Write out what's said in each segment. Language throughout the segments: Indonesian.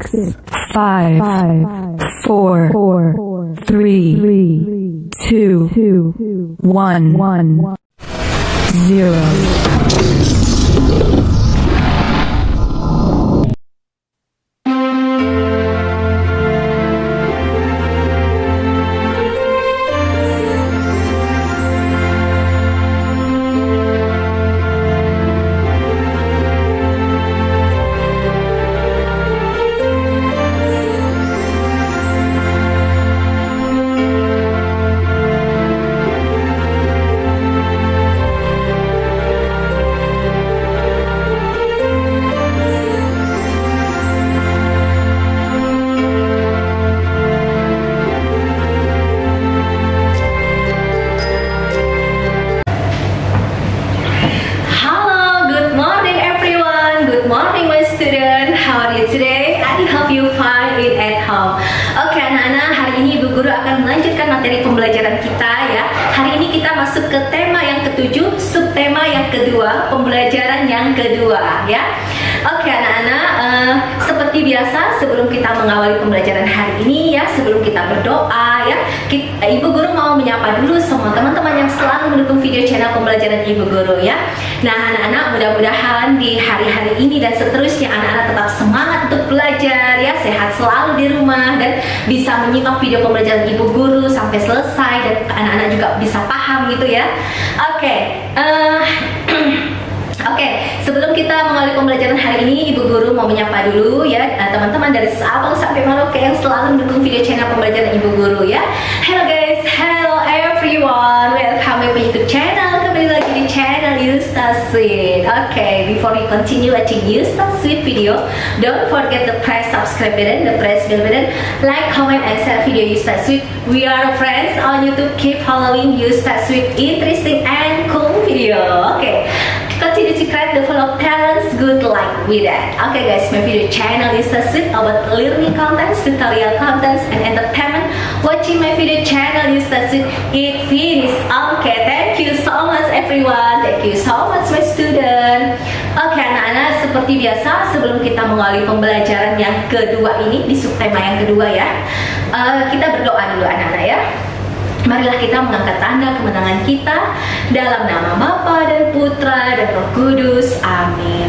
5, 4, 3, 2, 1, 0. Oke anak-anak, hari ini Ibu Guru akan melanjutkan materi pembelajaran kita ya. Hari ini kita masuk ke tema yang ketujuh, subtema yang kedua, pembelajaran yang kedua ya. Oke anak-anak, seperti biasa sebelum kita mengawali pembelajaran hari ini ya, sebelum kita berdoa ya, Ibu Guru mau menyapa dulu semua teman-teman yang selalu mendukung video channel pembelajaran Ibu Guru ya. Nah anak-anak, mudah-mudahan di hari-hari ini dan seterusnya anak-anak tetap semangat untuk belajar ya, sehat selalu di rumah dan bisa menyimak video pembelajaran Ibu Guru sampai selesai dan anak-anak juga bisa paham gitu ya. Oke, sebelum kita mengawali pembelajaran hari ini, Ibu Guru mau menyapa dulu ya teman-teman dari Sabang sampai Merauke yang selalu mendukung video channel pembelajaran Ibu Guru ya. Hello guys, hello everyone, welcome to YouTube channel, kembali lagi di channel Ustaz Sweet. Oke, before we continue watching Ustaz Sweet video, don't forget to press subscribe button, the press bell button, like, comment, and share video Ustaz Sweet. We are friends on YouTube, keep following Ustaz Sweet interesting and cool video. Oke. Continue to create the follow talents, good luck with that. Okay guys, my video channel is a suite about learning contents, tutorial contents, and entertainment. Watching my video channel is a suite, it finished. Okay, thank you so much everyone. Thank you so much my student. Oke anak-anak, seperti biasa sebelum kita mengawali pembelajaran yang kedua ini, di subtema yang kedua ya, kita berdoa dulu anak-anak ya. Marilah kita mengangkat tanda kemenangan kita dalam nama Bapa dan Putra dan Roh Kudus. Amin.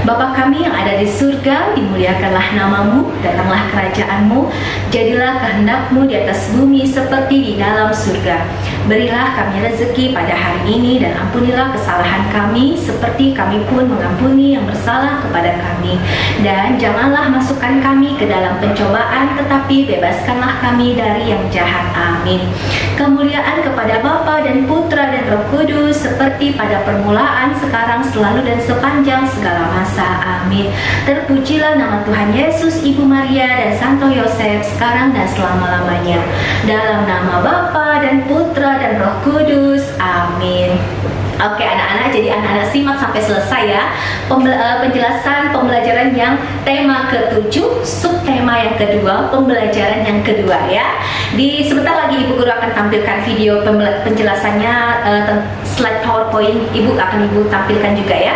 Bapa kami yang ada di surga, dimuliakanlah namamu, datanglah kerajaanmu, jadilah kehendakmu di atas bumi seperti di dalam surga. Berilah kami rezeki pada hari ini dan ampunilah kesalahan kami seperti kami pun mengampuni yang bersalah kepada kami. Dan janganlah masukkan kami ke dalam pencobaan, tetapi bebaskanlah kami dari yang jahat. Amin. Kemuliaan kepada Bapa dan Putra dan Roh Kudus seperti pada permulaan, sekarang, selalu dan sepanjang segala masa. Amin. Terpujilah nama Tuhan Yesus, Ibu Maria dan Santo Yosef sekarang dan selama-lamanya. Dalam nama Bapa dan Putra dan Roh Kudus. Amin. Oke anak-anak, jadi anak-anak simak sampai selesai ya penjelasan pembelajaran yang tema ketujuh, subtema yang kedua, pembelajaran yang kedua ya. Di sebentar lagi Ibu Guru akan tampilkan video penjelasannya, slide PowerPoint Ibu tampilkan juga ya.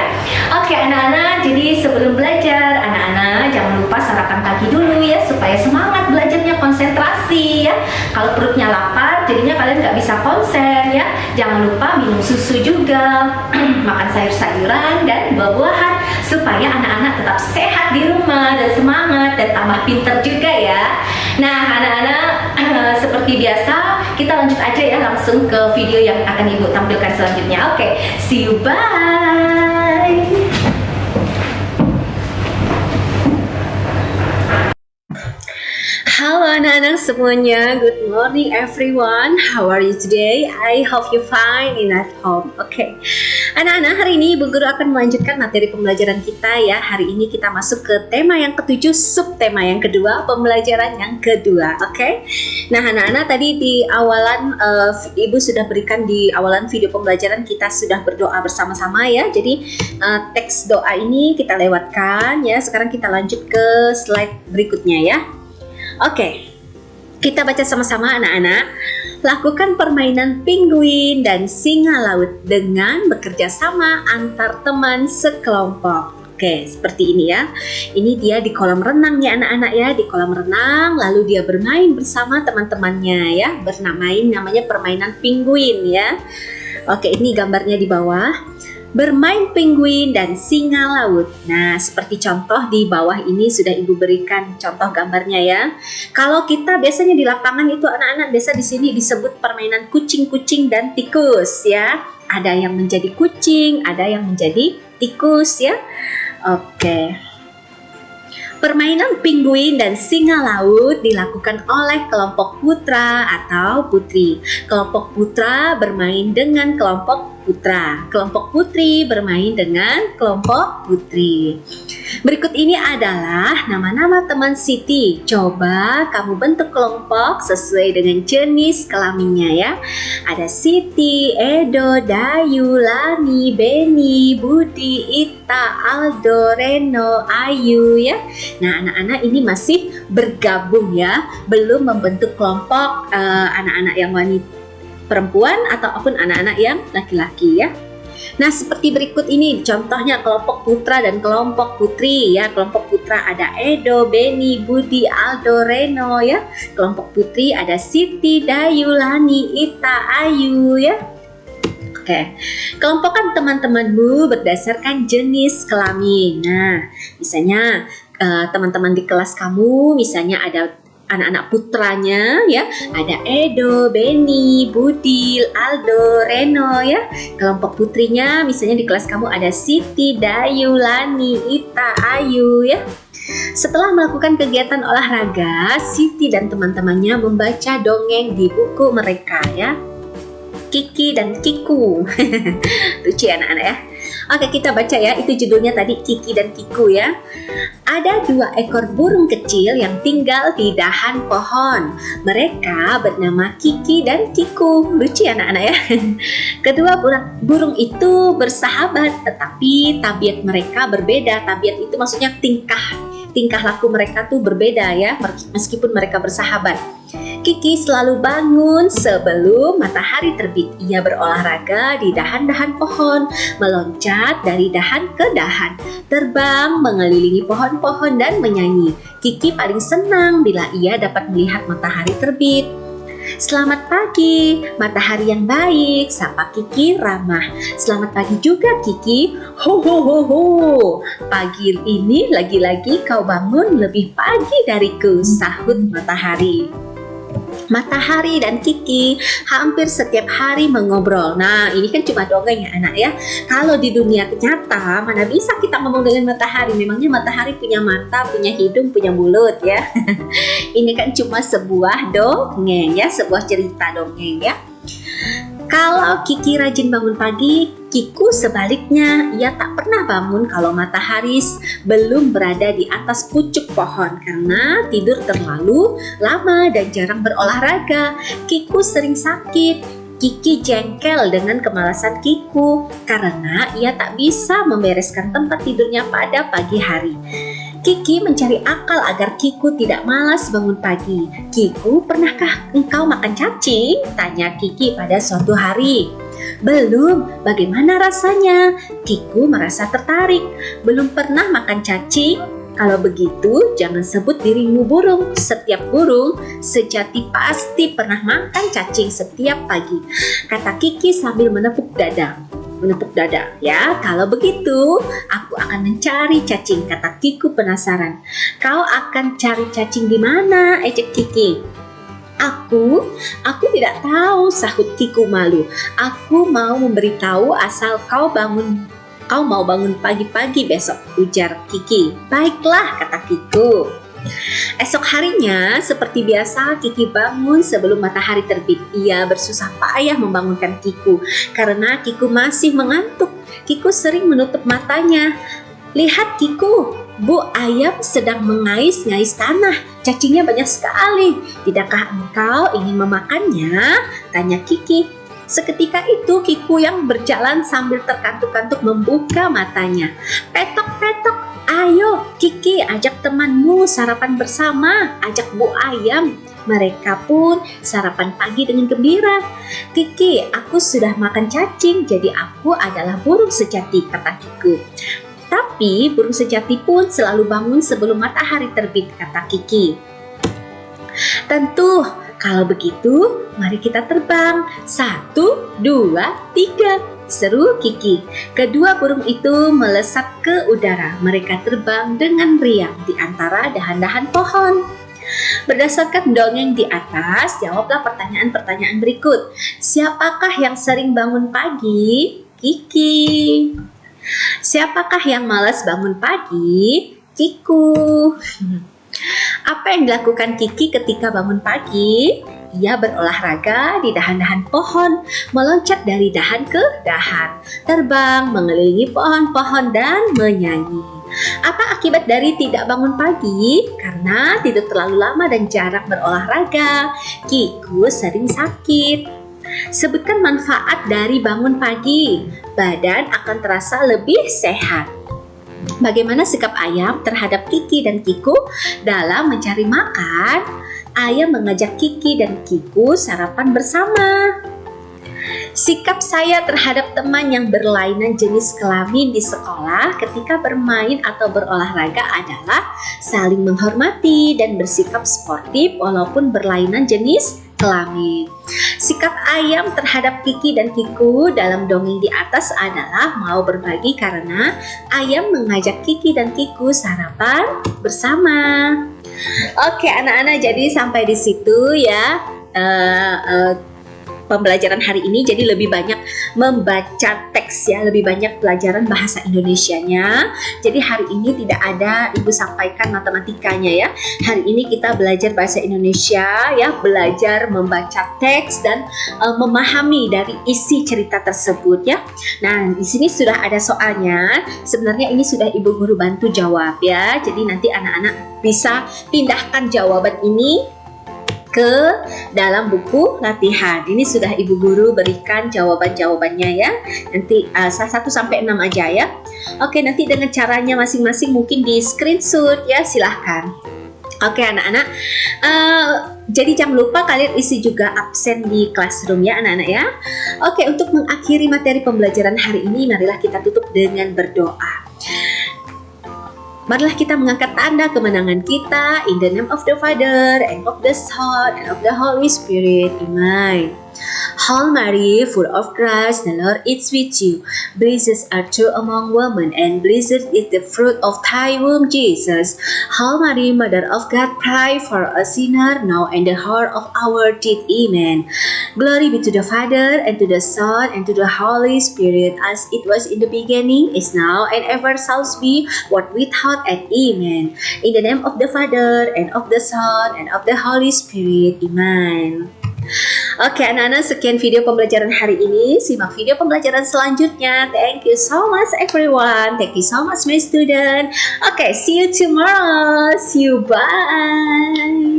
Oke anak-anak, jadi sebelum belajar anak-anak jangan lupa sarapan pagi dulu ya, supaya semangat belajarnya, konsentrasi ya. Kalau perutnya lapar jadinya kalian nggak bisa konsen ya. Jangan lupa minum susu juga, makan sayur-sayuran dan buah-buahan supaya anak-anak tetap sehat di rumah dan semangat dan tambah pinter juga ya. Nah anak-anak, seperti biasa kita lanjut aja ya langsung ke video yang akan Ibu tampilkan selanjutnya. Oke, see you, bye. Halo anak-anak semuanya, good morning everyone. How are you today? I hope you fine in at home. Oke. Anak-anak, hari ini Ibu Guru akan melanjutkan materi pembelajaran kita ya. Hari ini kita masuk ke tema yang ketujuh, subtema yang kedua, pembelajaran yang kedua. Oke. Nah, anak-anak tadi di awalan Ibu sudah berikan di awalan video pembelajaran, kita sudah berdoa bersama-sama ya. Jadi teks doa ini kita lewatkan ya. Sekarang kita lanjut ke slide berikutnya ya. Oke, kita baca sama-sama anak-anak. Lakukan permainan penguin dan singa laut dengan bekerja sama antar teman sekelompok. Oke, seperti ini ya. Ini dia di kolam renang ya anak-anak ya, di kolam renang, lalu dia bermain bersama teman-temannya ya, namanya permainan penguin ya. Oke, ini gambarnya di bawah. Bermain penguin dan singa laut. Nah, seperti contoh di bawah ini sudah Ibu berikan contoh gambarnya ya. Kalau kita biasanya di lapangan itu anak-anak biasa di sini disebut permainan kucing-kucing dan tikus ya. Ada yang menjadi kucing, ada yang menjadi tikus ya. Oke. Permainan penguin dan singa laut dilakukan oleh kelompok putra atau putri. Kelompok putra bermain dengan kelompok putra. Kelompok putri bermain dengan kelompok putri. Berikut ini adalah nama-nama teman Siti. Coba kamu bentuk kelompok sesuai dengan jenis kelaminnya ya. Ada Siti, Edo, Dayu, Lani, Beni, Budi, Ita, Aldo, Reno, Ayu ya. Nah, anak-anak ini masih bergabung ya, belum membentuk kelompok anak-anak yang wanita perempuan ataupun anak-anak yang laki-laki ya. Nah, seperti berikut ini contohnya kelompok putra dan kelompok putri ya. Kelompok putra ada Edo, Beni, Budi, Aldo, Reno ya. Kelompok putri ada Siti, Dayu, Lani, Ita, Ayu ya. Oke, kelompokkan teman-temanmu berdasarkan jenis kelamin. Nah, misalnya teman-teman di kelas kamu misalnya ada anak-anak putranya ya, ada Edo, Beni, Budil, Aldo, Reno ya. Kelompok putrinya misalnya di kelas kamu ada Siti, Dayu, Lani, Ita, Ayu ya. Setelah melakukan kegiatan olahraga, Siti dan teman-temannya membaca dongeng di buku mereka ya. Kiki dan Kiku. Lucu ya anak-anak ya. Oke, kita baca ya, itu judulnya tadi Kiki dan Kiku ya. Ada 2 ekor burung kecil yang tinggal di dahan pohon. Mereka bernama Kiki dan Kiku. Lucu ya anak-anak ya. Kedua burung itu bersahabat, tetapi tabiat mereka berbeda. Tabiat itu maksudnya tingkah laku mereka tuh berbeda ya, meskipun mereka bersahabat. Kiki selalu bangun sebelum matahari terbit. Ia berolahraga di dahan-dahan pohon, meloncat dari dahan ke dahan, terbang mengelilingi pohon-pohon dan menyanyi. Kiki paling senang bila ia dapat melihat matahari terbit. Selamat pagi, matahari yang baik, sapa Kiki ramah. Selamat pagi juga Kiki. Ho ho ho ho. Pagi ini lagi-lagi kau bangun lebih pagi dariku, sahut matahari. Matahari dan Kiki hampir setiap hari mengobrol. Nah, ini kan cuma dongeng ya anak ya. Kalau di dunia nyata mana bisa kita ngomong dengan matahari? Memangnya matahari punya mata, punya hidung, punya mulut ya. Ini kan cuma sebuah dongeng ya, sebuah cerita dongeng ya. Kalau Kiki rajin bangun pagi, Kiku sebaliknya, ia tak pernah bangun kalau matahari belum berada di atas pucuk pohon karena tidur terlalu lama dan jarang berolahraga. Kiku sering sakit. Kiki jengkel dengan kemalasan Kiku karena ia tak bisa membereskan tempat tidurnya pada pagi hari. Kiki mencari akal agar Kiku tidak malas bangun pagi. Kiku, pernahkah engkau makan cacing? Tanya Kiki pada suatu hari. Belum, bagaimana rasanya? Kiku merasa tertarik. Belum pernah makan cacing? Kalau begitu, jangan sebut dirimu burung. Setiap burung sejati pasti pernah makan cacing setiap pagi, kata Kiki sambil menepuk dada. Ya, kalau begitu aku akan mencari cacing, kata Kiku penasaran. Kau akan cari cacing di mana? Ejek Kiki. Aku tidak tahu, sahut Kiku malu. Aku mau memberitahu asal kau mau bangun pagi-pagi besok, ujar Kiki. Baiklah, kata Kiku. Esok harinya, seperti biasa, Kiki bangun sebelum matahari terbit. Ia bersusah payah membangunkan Kiku karena Kiku masih mengantuk. Kiku sering menutup matanya. Lihat Kiku, Bu ayam sedang mengais-ngais tanah. Cacingnya banyak sekali. Tidakkah engkau ingin memakannya? Tanya Kiki. Seketika itu Kiku yang berjalan sambil terkantuk-kantuk membuka matanya. Petok-petok. Ayo Kiki, ajak temanmu sarapan bersama, ajak Bu ayam. Mereka pun sarapan pagi dengan gembira. Kiki, aku sudah makan cacing, jadi aku adalah burung sejati, kata Kiku. Tapi burung sejati pun selalu bangun sebelum matahari terbit, kata Kiki. Tentu, kalau begitu mari kita terbang. 1, 2, 3, seru Kiki. Kedua burung itu melesat ke udara. Mereka terbang dengan riang di antara dahan-dahan pohon. Berdasarkan dongeng di atas, jawablah pertanyaan-pertanyaan berikut. Siapakah yang sering bangun pagi? Kiki. Siapakah yang malas bangun pagi? Kiku. Apa yang dilakukan Kiki ketika bangun pagi? Ia berolahraga di dahan-dahan pohon, meloncat dari dahan ke dahan, terbang mengelilingi pohon-pohon dan menyanyi. Apa akibat dari tidak bangun pagi? Karena tidur terlalu lama dan jarang berolahraga, Kiku sering sakit. Sebutkan manfaat dari bangun pagi. Badan akan terasa lebih sehat. Bagaimana sikap ayam terhadap Kiki dan Kiku dalam mencari makan? Ayam mengajak Kiki dan Kiku sarapan bersama. Sikap saya terhadap teman yang berlainan jenis kelamin di sekolah ketika bermain atau berolahraga adalah saling menghormati dan bersikap sportif walaupun berlainan jenis kelamin. Sikap ayam terhadap Kiki dan Kiku dalam dongeng di atas adalah mau berbagi karena ayam mengajak Kiki dan Kiku sarapan bersama. Oke anak-anak, jadi sampai di situ ya pembelajaran hari ini. Jadi lebih banyak membaca teks ya, lebih banyak pelajaran bahasa Indonesianya. Jadi hari ini tidak ada Ibu sampaikan matematikanya ya. Hari ini kita belajar bahasa Indonesia ya, belajar membaca teks dan memahami dari isi cerita tersebut ya. Nah, di sini sudah ada soalnya. Sebenarnya ini sudah Ibu guru bantu jawab ya. Jadi nanti anak-anak bisa pindahkan jawaban ini ke dalam buku latihan. Ini sudah Ibu guru berikan jawaban-jawabannya ya. Nanti 1 sampai 6 aja ya. Oke, nanti dengan caranya masing-masing mungkin di screenshot ya, silahkan. Oke anak-anak, jadi jangan lupa kalian isi juga absen di classroom ya anak-anak ya. Oke, untuk mengakhiri materi pembelajaran hari ini, marilah kita tutup dengan berdoa. Marilah kita mengangkat tanda kemenangan kita. In the name of the Father, and of the Son, and of the Holy Spirit. Amen. Hail Mary, full of grace, the Lord is with you. Blessed art thou among women, and blessed is the fruit of thy womb, Jesus. Hail Mary, Mother of God, pray for us sinners, now and the hour of our death. Amen. Glory be to the Father, and to the Son, and to the Holy Spirit, as it was in the beginning, is now, and ever shall be, world without end. Amen. In the name of the Father, and of the Son, and of the Holy Spirit. Amen. Oke anak-anak, sekian video pembelajaran hari ini. Simak video pembelajaran selanjutnya. Thank you so much everyone. Thank you so much my student. Okay, see you tomorrow. See you, bye.